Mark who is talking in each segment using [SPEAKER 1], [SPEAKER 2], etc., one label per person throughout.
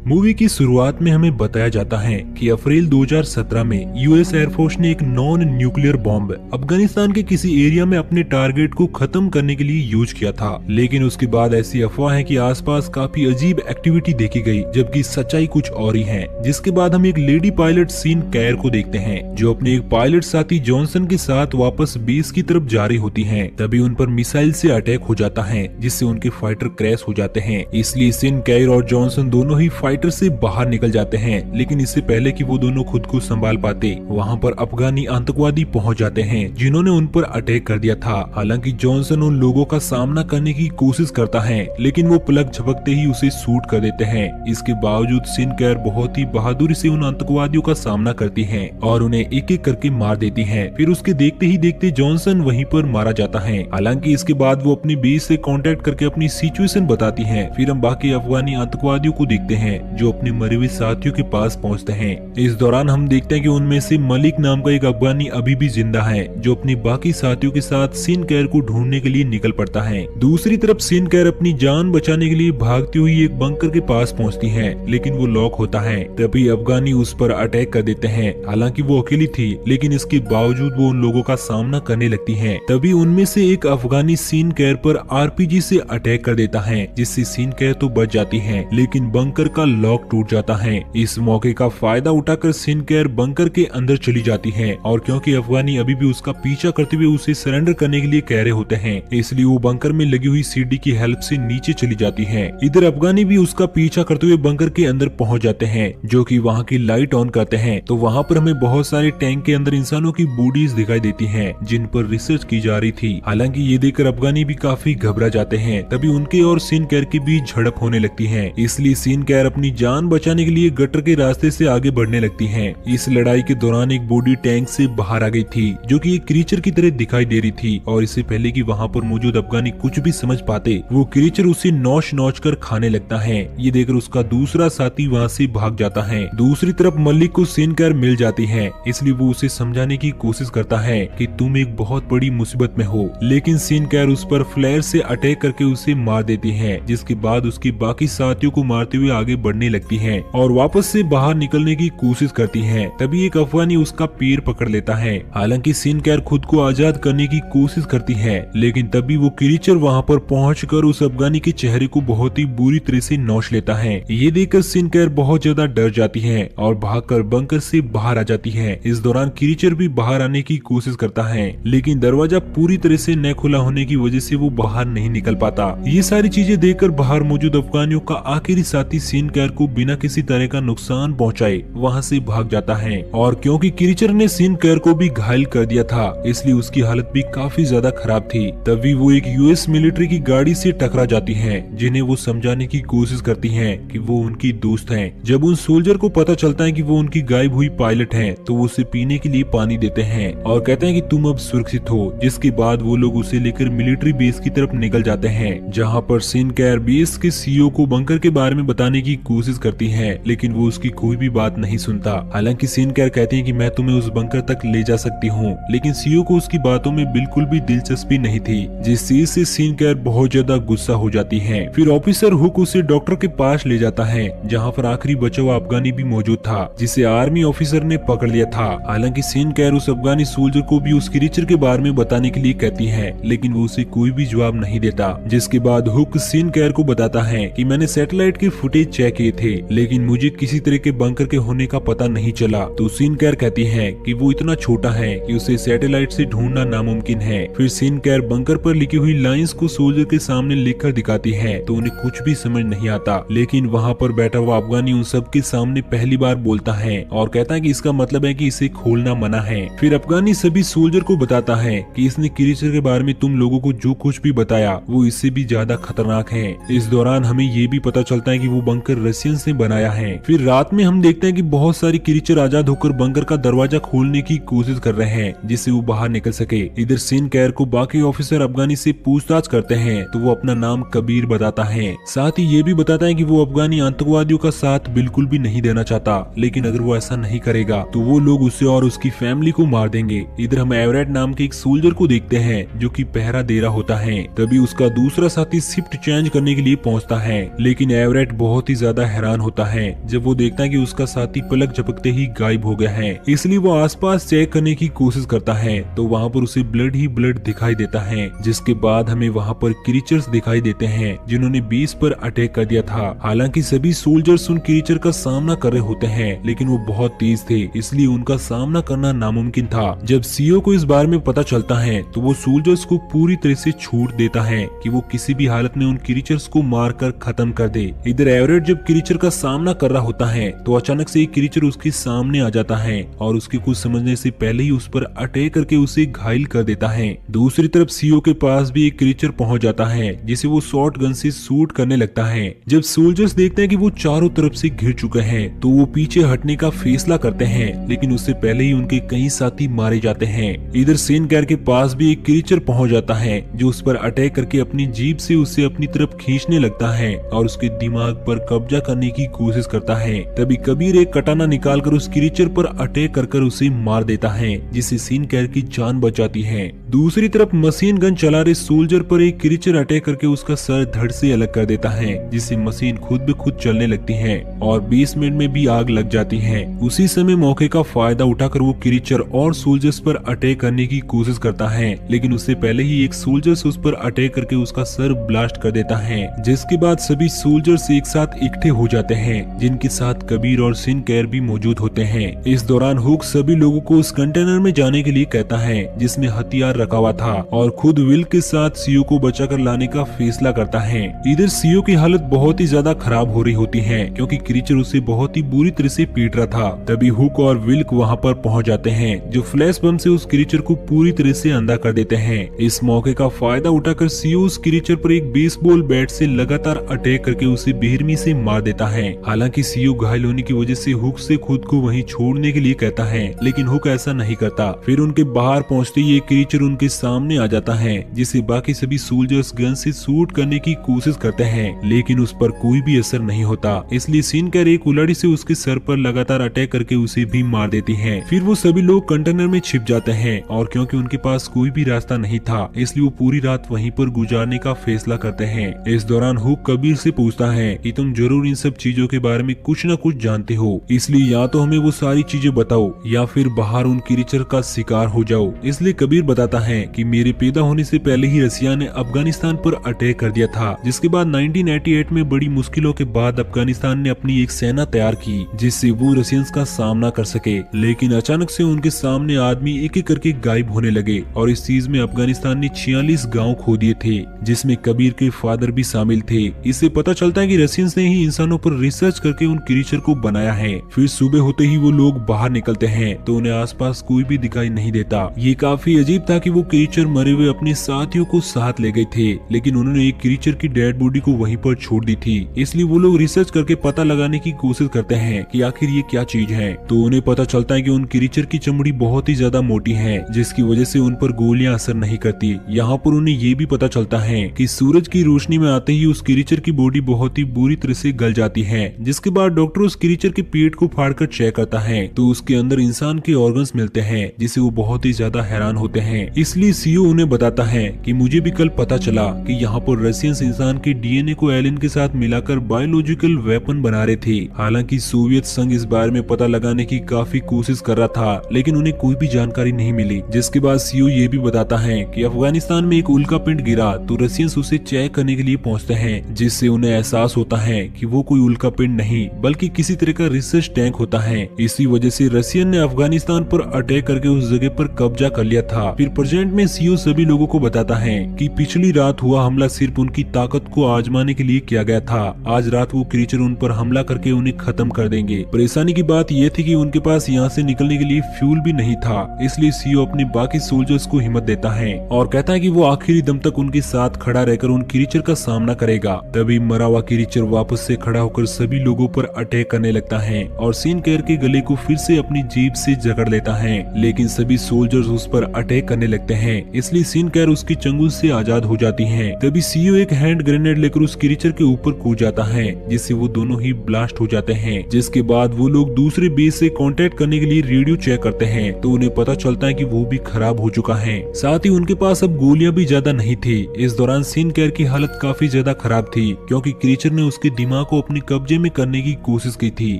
[SPEAKER 1] Movie की शुरुआत में हमें बताया जाता है कि अप्रैल 2017 में यूएस एयरफोर्स ने एक नॉन न्यूक्लियर बॉम्ब अफगानिस्तान के किसी एरिया में अपने टारगेट को खत्म करने के लिए यूज किया था। लेकिन उसके बाद ऐसी अफवाह है कि आसपास काफी अजीब एक्टिविटी देखी गई, जबकि सच्चाई कुछ और ही है। जिसके बाद हम एक लेडी पायलट सीन कैर को देखते हैं जो अपने एक पायलट साथी जॉनसन के साथ वापस बेस की तरफ जा रही होती हैं। तभी उन पर मिसाइल से अटैक हो जाता है जिससे उनके फाइटर क्रैश हो जाते हैं। इसलिए सीन कैर और जॉनसन दोनों ही फाइटर से बाहर निकल जाते हैं। लेकिन इससे पहले कि वो दोनों खुद को संभाल पाते, वहाँ पर अफगानी आतंकवादी पहुँच जाते हैं जिन्होंने उन पर अटैक कर दिया था। हालांकि जॉनसन उन लोगों का सामना करने की कोशिश करता है, लेकिन वो पलक झपकते ही उसे शूट कर देते हैं। इसके बावजूद सीन कैर बहुत ही बहादुरी से उन आतंकवादियों का सामना करती है और उन्हें एक एक करके मार देती है। फिर उसके देखते ही देखते जॉनसन वहीं पर मारा जाता है। हालांकि इसके बाद वो अपनी बेस से कांटेक्ट करके अपनी सिचुएशन बताती है। फिर हम बाकी अफगानी आतंकवादियों को देखते हैं जो अपने मरे हुए साथियों के पास पहुंचते हैं। इस दौरान हम देखते हैं कि उनमें से मलिक नाम का एक अफगानी अभी भी जिंदा है जो अपनी बाकी साथियों के साथ सीन कैर को ढूंढने के लिए निकल पड़ता है। दूसरी तरफ सीन कैर अपनी जान बचाने के लिए भागती हुई एक बंकर के पास पहुंचती है, लेकिन वो लॉक होता है। तभी अफगानी उस पर अटैक कर देते हैं। हालांकि वो अकेली थी, लेकिन इसके बावजूद वो उन लोगों का सामना करने लगती है। तभी उनमें से एक अफगानी सीन कैर पर आरपीजी से अटैक कर देता है, जिससे सीन कैर तो बच जाती है, लेकिन बंकर का लॉक टूट जाता है। इस मौके का फायदा उठाकर सीन कैर बंकर के अंदर चली जाती है और क्योंकि अफगानी अभी भी उसका पीछा करते हुए उसे सरेंडर करने के लिए कह रहे होते हैं, इसलिए वो बंकर में लगी हुई सीढ़ी की हेल्प से नीचे चली जाती है। इधर अफगानी भी उसका पीछा करते हुए बंकर के अंदर पहुंच जाते हैं, जो कि वहां की लाइट ऑन करते हैं तो वहां पर हमें बहुत सारे टैंक के अंदर इंसानों की बॉडीज दिखाई देती हैं जिन पर रिसर्च की जा रही थी। हालांकि ये देखकर अफगानी भी काफी घबरा जाते हैं। तभी उनके और सीन कैर के बीच झड़प होने लगती है, इसलिए सीन कैर अपनी जान बचाने के लिए गटर के रास्ते से आगे बढ़ने लगती है। इस लड़ाई के दौरान एक बॉडी टैंक से बाहर आ गई थी जो कि एक क्रीचर की तरह दिखाई दे रही थी और इससे पहले कि वहां पर मौजूद अफगानी कुछ भी समझ पाते, वो क्रीचर उसे नोच नोच कर खाने लगता है। ये देखकर उसका दूसरा साथी वहां से भाग जाता है। दूसरी तरफ मलिक को सीन कैर मिल जाती है, इसलिए वो उसे समझाने की कोशिश करता है कि तुम एक बहुत बड़ी मुसीबत में हो, लेकिन सीन कैर उस पर फ्लेयर से अटैक करके उसे मार देती है। जिसके बाद उसकी बाकी साथियों को मारते हुए आगे बढ़ने लगती है और वापस से बाहर निकलने की कोशिश करती है। तभी एक अफगानी उसका पैर पकड़ लेता है। हालांकि सीन कैर खुद को आजाद करने की कोशिश करती है, लेकिन तभी वो क्रीचर वहां पर पहुंचकर उस अफगानी के चेहरे को बहुत ही बुरी तरह से नोच लेता है। ये देखकर सीन कैर बहुत ज्यादा डर जाती है और भागकर बंकर से बाहर आ जाती है। इस दौरान क्रीचर भी बाहर आने की कोशिश करता है, लेकिन दरवाजा पूरी तरह से न खुला होने की वजह से वो बाहर नहीं निकल पाता। ये सारी चीजें देखकर बाहर मौजूद अफगानियों का आखिरी साथी सीन कैर को बिना किसी तरह का नुकसान पहुंचाए वहां से भाग जाता है। और क्योंकि क्रीचर ने सीन कैर को भी घायल कर दिया था, इसलिए उसकी हालत भी काफी ज्यादा खराब थी। तभी वो एक यूएस मिलिट्री की गाड़ी से टकरा जाती है, जिन्हें वो समझाने की कोशिश करती है कि वो उनकी दोस्त हैं। जब उन सोल्जर को पता चलता है कि वो उनकी गायब हुई पायलट हैं, तो वो उसे पीने के लिए पानी देते हैं और कहते हैं कि तुम अब सुरक्षित हो। जिसके बाद वो लोग उसे लेकर मिलिट्री बेस की तरफ निकल जाते हैं, जहाँ पर सीन कैर बेस के सीईओ को बंकर के बारे में बताने की कोशिश करती है, लेकिन वो उसकी कोई भी बात नहीं सुनता। हालांकि सीन कैर कहती है कि मैं तुम्हें उस बंकर तक ले जा सकती हूँ, लेकिन सीईओ को उसकी बातों में बिल्कुल भी दिलचस्पी नहीं थी, जिस चीज से सीन कैर बहुत ज्यादा गुस्सा हो जाती है। फिर ऑफिसर हुक उसे डॉक्टर के पास ले जाता है, जहाँ पर आखिरी बचा हुआ अफगानी भी मौजूद था, जिसे आर्मी ऑफिसर ने पकड़ लिया था। हालांकि सीन कैर उस अफगानी सोल्जर को भी उस क्रीचर के बारे में बताने के लिए कहती है, लेकिन वो उसे कोई भी जवाब नहीं देता। जिसके बाद हुक सीन कैर को बताता है कि मैंने सैटेलाइट के फुटेज चेक किए थे, लेकिन मुझे किसी तरह के बंकर के होने का पता नहीं चला। तो सीन कैर कहती है कि वो इतना छोटा है कि उसे सैटेलाइट से ढूंढना नामुमकिन है। फिर सीन कैर बंकर पर लिखी हुई लाइंस को सोल्जर के सामने लिखकर दिखाती है, तो उन्हें कुछ भी समझ नहीं आता। लेकिन वहाँ पर बैठा हुआ अफगानी उन सब के सामने पहली बार बोलता है और कहता है कि इसका मतलब है कि इसे खोलना मना है। फिर अफगानी सभी सोल्जर को बताता है कि इसने क्रीचर के बारे में तुम लोगों को जो कुछ भी बताया वो इससे भी ज्यादा खतरनाक है। इस दौरान हमें ये भी पता चलता है कि वो बंकर रशियंस ने बनाया है। फिर रात में हम देखते हैं कि बहुत सारी क्रीचर आजाद होकर बंकर का दरवाजा खोलने की कोशिश कर रहे हैं, जिससे वो बाहर निकल सके। इधर सीन कैर को बाकी ऑफिसर अफगानी से पूछताछ करते हैं, तो वो अपना नाम कबीर बताता है। साथ ही ये भी बताता है कि वो अफगानी आतंकवादियों का साथ बिल्कुल भी नहीं देना चाहता, लेकिन अगर वो ऐसा नहीं करेगा तो वो लोग उसे और उसकी फैमिली को मार देंगे। इधर हम एवरेट नाम के एक सोल्जर को देखते हैं जो कि पहरा दे रहा होता है। तभी उसका दूसरा साथी शिफ्ट चेंज करने के लिए पहुंचता है, लेकिन एवरेट बहुत ही ज्यादा ज्यादा हैरान होता है जब वो देखता है कि उसका साथी पलक झपकते ही गायब हो गया है। इसलिए वो आसपास चेक करने की कोशिश करता है तो वहाँ पर उसे ब्लड ही ब्लड दिखाई देता है, जिसके बाद हमें वहाँ पर क्रीचर्स दिखाई देते हैं जिन्होंने बेस पर अटैक कर दिया था। हालांकि सभी सोल्जर्स उन क्रीचर का सामना कर रहे होते हैं लेकिन वो बहुत तेज थे, इसलिए उनका सामना करना नामुमकिन था। जब सीओ को इस बारे में पता चलता है तो वो सोल्जर्स को पूरी तरह से छूट देता है कि वो किसी भी हालत में उन क्रीचर्स को मारकर खत्म कर दे। इधर एवरेट जब क्रीचर का सामना कर रहा होता है तो अचानक से एक क्रीचर उसके सामने आ जाता है और उसके कुछ समझने से पहले ही उस पर अटैक करके उसे घायल कर देता है। दूसरी तरफ सीओ के पास भी एक क्रीचर पहुंच जाता है जिसे वो शॉर्ट गन से शूट करने लगता है। जब सोल्जर्स देखते हैं कि वो चारों तरफ से घिर चुके हैं तो वो पीछे हटने का फैसला करते हैं, लेकिन उससे पहले ही उनके कई साथी मारे जाते हैं। इधर सिनक्लेयर के पास भी एक क्रीचर पहुंच जाता है जो उस पर अटैक करके अपनी जीभ से उसे अपनी तरफ खींचने लगता है और उसके दिमाग पर कब्जा करने की कोशिश करता है। तभी कबीर एक कटाना निकालकर उस क्रीचर पर अटैक कर उसे मार देता है, जिससे सिनक्लेयर की जान बच जाती है। दूसरी तरफ मशीन गन चला रहे सोल्जर पर एक क्रीचर अटैक करके उसका सर धड़ से अलग कर देता है, जिससे मशीन खुद ब खुद चलने लगती है और बेसमेंट में भी आग लग जाती है। उसी समय मौके का फायदा उठाकर वो क्रीचर और सोल्जर्स पर अटैक करने की कोशिश करता है, लेकिन उससे पहले ही एक सोल्जर्स उस पर अटैक करके उसका सर ब्लास्ट कर देता है, जिसके बाद सभी सोल्जर्स एक साथ इकट्ठे हो जाते हैं, जिनके साथ कबीर और सिनक्लेयर भी मौजूद होते हैं। इस दौरान हुक सभी लोगों को उस कंटेनर में जाने के लिए कहता है जिसमें हथियार रखा हुआ था और खुद विल के साथ सीओ को बचाकर लाने का फैसला करता है। इधर सीओ की हालत बहुत ही ज्यादा खराब हो रही होती है क्योंकि क्रीचर उसे बहुत ही बुरी तरह से पीट रहा था। तभी हुक और विल्क वहां पर पहुंच जाते हैं जो फ्लैश बम से उस क्रीचर को पूरी तरह से अंधा कर देते हैं। इस मौके का फायदा उठाकर सीओ उस क्रीचर पर एक बेसबॉल बैट से लगातार अटैक करके उसे बेरहमी से मार देता है। हालांकि सीओ घायल होने की वजह से हुक से खुद को वहीं छोड़ने के लिए कहता है, लेकिन हुक ऐसा नहीं करता। फिर उनके बाहर पहुंचते ही एक क्रीचर उनके सामने आ जाता है, जिसे बाकी सभी सोल्जर्स गन से शूट करने की कोशिश करते हैं, लेकिन उस पर कोई भी असर नहीं होता। इसलिए सिनक्लेयर एक उलाड़ी से उसके सर पर लगातार अटैक करके उसे भी मार देती है। फिर वो सभी लोग कंटेनर में छिप जाते हैं और क्योंकि उनके पास कोई भी रास्ता नहीं था, इसलिए वो पूरी रात वहीं पर गुजारने का फैसला करते हैं। इस दौरान हुक कबीर से पूछता है कि तुम जरूर इन सब चीजों के बारे में कुछ न कुछ जानते हो, इसलिए या तो हमें वो सारी चीजें बताओ या फिर बाहर उन क्रीचर का शिकार हो जाओ। इसलिए कबीर बताता है कि मेरे पैदा होने से पहले ही रसिया ने अफगानिस्तान पर अटैक कर दिया था, जिसके बाद 1988 में बड़ी मुश्किलों के बाद अफगानिस्तान ने अपनी एक सेना तैयार की जिससे वो रशियंस का सामना कर सके। लेकिन अचानक से उनके सामने आदमी एक एक करके गायब होने लगे और इस चीज में अफगानिस्तान ने 46 गाँव खो दिए थे, जिसमें कबीर के फादर भी शामिल थे। इससे पता चलता है कि रशियंस ने ही इंसानों पर रिसर्च करके उन क्रीचर को बनाया है। फिर सुबह होते ही वो लोग बाहर निकलते हैं तो उन्हें आसपास कोई भी दिखाई नहीं देता। ये काफी अजीब था कि वो क्रीचर मरे हुए अपने साथियों को साथ ले गए थे, लेकिन उन्होंने एक क्रीचर की डेड बॉडी को वहीं पर छोड़ दी थी। इसलिए वो लोग रिसर्च करके पता लगाने की कोशिश करते हैं कि आखिर ये क्या चीज है। तो उन्हें पता चलता है कि उन क्रीचर की चमड़ी बहुत ही ज्यादा मोटी है, जिसकी वजह से उन पर गोलियां असर नहीं करती। यहाँ पर उन्हें ये भी पता चलता है कि सूरज की रोशनी में आते ही उस क्रीचर की बॉडी बहुत ही बुरी तरह से गल जाती है। जिसके बाद डॉक्टर उस क्रीचर के पेट को फाड़कर चेक करता है तो उसके अंदर इंसान के ऑर्गन्स मिलते हैं, जिससे वो बहुत ही ज्यादा हैरान होते हैं। इसलिए सीओ उन्हें बताता है कि मुझे भी कल पता चला कि यहाँ पर रशियंस इंसान के डीएनए को एलियन के साथ मिलाकर बायोलॉजिकल वेपन बना रहे थे। हालांकि सोवियत संघ इस बारे में पता लगाने की काफी कोशिश कर रहा था, लेकिन उन्हें कोई भी जानकारी नहीं मिली। जिसके बाद सीओ ये भी बताता है कि अफगानिस्तान में एक उल्का पिंड गिरा तो रशियंस उसे चेक करने के लिए पहुंचते हैं, जिससे उन्हें एहसास होता है कि वो कोई उल्का पिंड नहीं बल्कि किसी तरह का रिसर्च टैंक होता है। इसी वजह से रशियन ने अफगानिस्तान पर अटैक करके उस जगह पर कब्जा कर लिया था। फिर प्रेजेंट में सीओ सभी लोगों को बताता है कि पिछली रात हुआ हमला सिर्फ उनकी ताकत को आजमाने के लिए किया गया था। आज रात वो क्रीचर उन पर हमला करके उन्हें खत्म कर देंगे। परेशानी की बात यह थी कि उनके पास यहाँ से निकलने के लिए फ्यूल भी नहीं था, इसलिए सीओ अपने बाकी सोल्जर्स को हिम्मत देता है और कहता है कि वो आखिरी दम तक उनके साथ खड़ा रहकर उन क्रीचर का सामना करेगा। तभी मरा हुआ क्रीचर वापस से खड़ा होकर सभी लोगों पर अटैक करने लगता है और सिनक्लेयर के गले को फिर से अपनी जीभ से जकड़ लेता है, लेकिन सभी सोल्जर्स उस पर अटैक करने लगते हैं, इसलिए सीन कैर उसकी चंगुल से आजाद हो जाती है। तभी सीईओ एक हैंड ग्रेनेड लेकर उस क्रीचर के ऊपर कूद जाता है, जिससे वो दोनों ही ब्लास्ट हो जाते हैं। जिसके बाद वो लोग दूसरे बेस से कांटेक्ट करने के लिए रेडियो चेक करते हैं, तो उन्हें पता चलता है कि वो भी खराब हो चुका है। साथ ही उनके पास अब गोलियां भी ज्यादा नहीं थी। इस दौरान सीन कैर की हालत काफी ज्यादा खराब थी, क्योंकि क्रीचर ने उसके दिमाग को अपने कब्जे में करने की कोशिश की थी,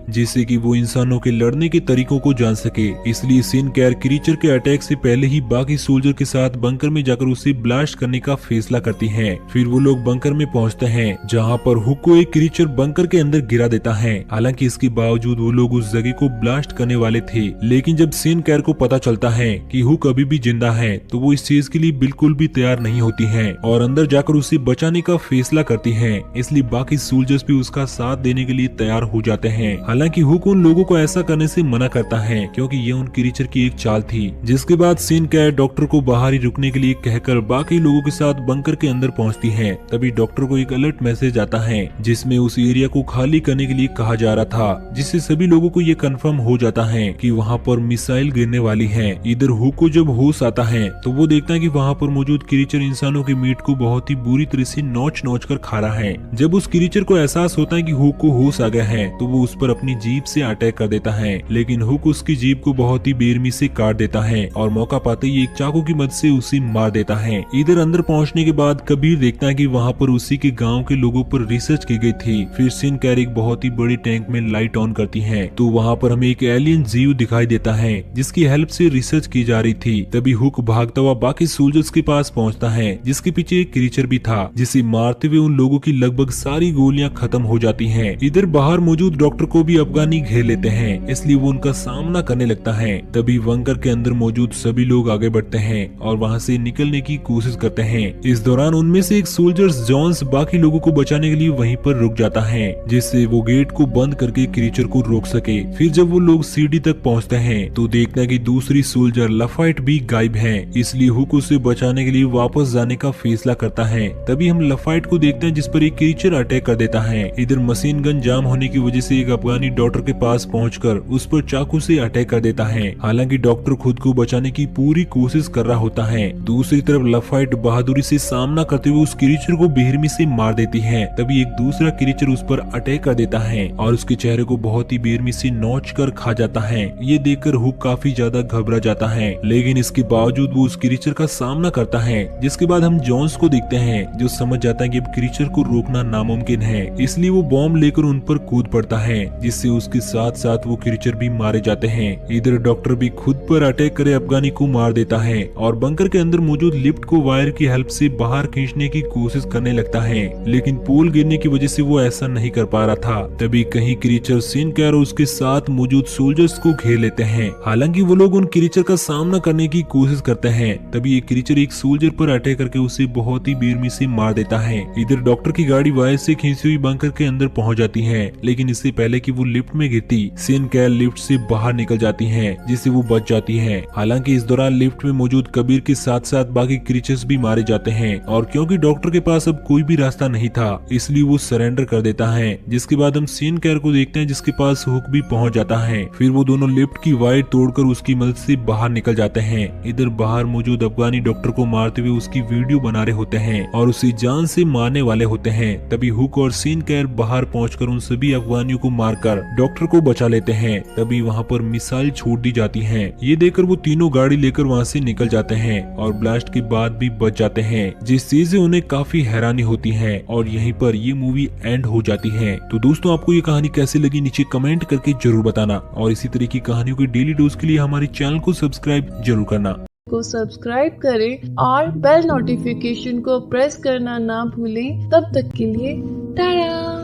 [SPEAKER 1] जिससे कि वो इंसानों के लड़ने के तरीकों को जान सके। इसलिए सीन कैर क्रीचर के अटैक से पहले ही बाकी सोल्जर के साथ बंकर में जाकर उसे ब्लास्ट करने का फैसला करती है। फिर वो लोग बंकर में पहुंचते हैं, जहां पर हुक को एक क्रीचर बंकर के अंदर गिरा देता है। हालांकि इसके बावजूद वो लोग उस जगह को ब्लास्ट करने वाले थे, लेकिन जब सीन कैर को पता चलता है कि हुक अभी भी जिंदा है, तो वो इस चीज के लिए बिल्कुल भी तैयार नहीं होती है और अंदर जाकर उसे बचाने का फैसला करती है। इसलिए बाकी सोल्जर्स भी उसका साथ देने के लिए तैयार हो जाते हैं। हालांकि हुक उन लोगों को ऐसा करने से मना करता है, क्योंकि ये उन क्रीचर की एक चाल थी। जिसके बाद सीन कैर डॉक्टर को बाहर ही रुकने के लिए कहकर बाकी लोगों के साथ बंकर के अंदर पहुंचती है। तभी डॉक्टर को एक अलर्ट मैसेज आता है, जिसमें उस एरिया को खाली करने के लिए कहा जा रहा था, जिससे सभी लोगों को ये कंफर्म हो जाता है कि वहाँ पर मिसाइल गिरने वाली है। इधर हुक को जब होश आता है, तो वो देखता है कि वहाँ पर मौजूद क्रीचर इंसानों के मीट को बहुत ही बुरी तरह से नोच नोच कर खा रहा है। जब उस क्रीचर को एहसास होता है कि हुक को होश आ गया है, तो वो उस पर अपनी जीभ से अटैक कर देता है, लेकिन हुक उसकी जीभ को बहुत ही बेरहमी से काट देता है और मौका पाते ही एक चाकू की मदद से उसे मार देता है। इधर अंदर पहुंचने के बाद कबीर देखता है कि वहाँ पर उसी के गांव के लोगों पर रिसर्च की गई थी। फिर सीन कैर एक बहुत ही बड़ी टैंक में लाइट ऑन करती है, तो वहाँ पर हमें एक एलियन जीव दिखाई देता है, जिसकी हेल्प से रिसर्च की जा रही थी। तभी हुक भागता हुआ बाकी सोल्जर्स के पास पहुँचता है, जिसके पीछे एक क्रीचर भी था, जिसे मारते हुए उन लोगों की लगभग सारी गोलियां खत्म हो जाती हैं। इधर बाहर मौजूद डॉक्टर को भी अफगानी घेर लेते हैं, इसलिए वो उनका सामना करने लगता है। तभी बंकर के अंदर मौजूद सभी लोग आगे बढ़ते हैं और वहाँ से निकलने की कोशिश करते हैं। इस दौरान उनमें से एक सोल्जर जॉन्स बाकी लोगों को बचाने के लिए वहीं पर रुक जाता है, जिससे वो गेट को बंद करके क्रीचर को रोक सके। फिर जब वो लोग सीढ़ी तक पहुँचते हैं, तो देखते हैं कि दूसरी सोल्जर लफाइट भी गायब है, इसलिए हुक उसे बचाने के लिए वापस जाने का फैसला करता है। तभी हम लफाइट को देखते हैं, जिस पर एक क्रीचर अटैक कर देता है। इधर मशीन गन जाम होने की वजह से एक अफगानी डॉक्टर के पास पहुंचकर उस पर चाकू से अटैक कर देता है। हालांकि डॉक्टर खुद को बचाने की पूरी कोशिश कर रहा होता है। दूसरी तरफ लफाइट बहादुरी से सामना करते हुए उस क्रीचर को बेरहमी से मार देती है। तभी एक दूसरा क्रीचर उस पर अटैक कर देता है और उसके चेहरे को बहुत ही बेरहमी से नोच कर खा जाता है। ये देखकर हुक काफी ज्यादा घबरा जाता है, लेकिन इसके बावजूद वो उस क्रीचर का सामना करता है। जिसके बाद हम जॉन्स को देखते हैं, जो समझ जाता है कि अब क्रीचर को रोकना नामुमकिन है, इसलिए वो बॉम्ब लेकर उन पर कूद पड़ता है, जिससे उसके साथ साथ वो क्रीचर भी मारे जाते हैं। इधर डॉक्टर भी खुद पर अटैक करे अफगानी को मार देता है और बंकर के अंदर मौजूद लिफ्ट को वायर की हेल्प से बाहर खींचने की कोशिश करने लगता है, लेकिन पोल गिरने की वजह से वो ऐसा नहीं कर पा रहा था। तभी कहीं क्रीचर सीन कैर और उसके साथ मौजूद सोल्जर्स को घेर लेते हैं। हालांकि वो लोग उन क्रीचर का सामना करने की कोशिश करते हैं। तभी एक क्रीचर एक सोल्जर पर अटैक करके उसे बहुत ही बेरहमी से मार देता है। इधर डॉक्टर की गाड़ी वायर से खींची हुई बंकर के अंदर पहुंच जाती है, लेकिन इससे पहले कि वो लिफ्ट में गिरती, सीन कैर लिफ्ट से बाहर निकल जाती है, जिससे वो बच जाती है। हालांकि इस दौरान लिफ्ट में मौजूद कबीर के साथ साथ बाकी क्रीचर्स भी मारे जाते हैं और क्योंकि डॉक्टर के पास अब कोई भी रास्ता नहीं था, इसलिए वो सरेंडर कर देता है। जिसके बाद हम सीन कैर को देखते हैं, जिसके पास हुक भी पहुंच जाता है। फिर वो दोनों लिफ्ट की वायर तोड़कर उसकी मदद से बाहर निकल जाते हैं। इधर बाहर मौजूद अफगानी डॉक्टर को मारते हुए उसकी वीडियो बना रहे होते हैं और उसे जान से मारने वाले होते हैं। तभी हुक और सीन कैर बाहर पहुंचकर उन सभी अफगानियों को मारकर डॉक्टर को बचा लेते हैं। तभी वहां पर मिसाइल छोड़ दी जाती है। ये देखकर वो तीनों गाड़ी लेकर वहां से निकल जाते हैं और ब्लास्ट के बाद भी बच जाते हैं, जिस चीज से उन्हें काफी हैरानी होती है। और यहीं पर ये मूवी एंड हो जाती है। तो दोस्तों, आपको ये कहानी कैसी लगी नीचे कमेंट करके जरूर बताना और इसी तरह की कहानियों की डेली डोज के लिए हमारे चैनल को सब्सक्राइब जरूर करना।
[SPEAKER 2] को सब्सक्राइब करें और बेल नोटिफिकेशन को प्रेस करना ना भूलें। तब तक के लिए टाटा।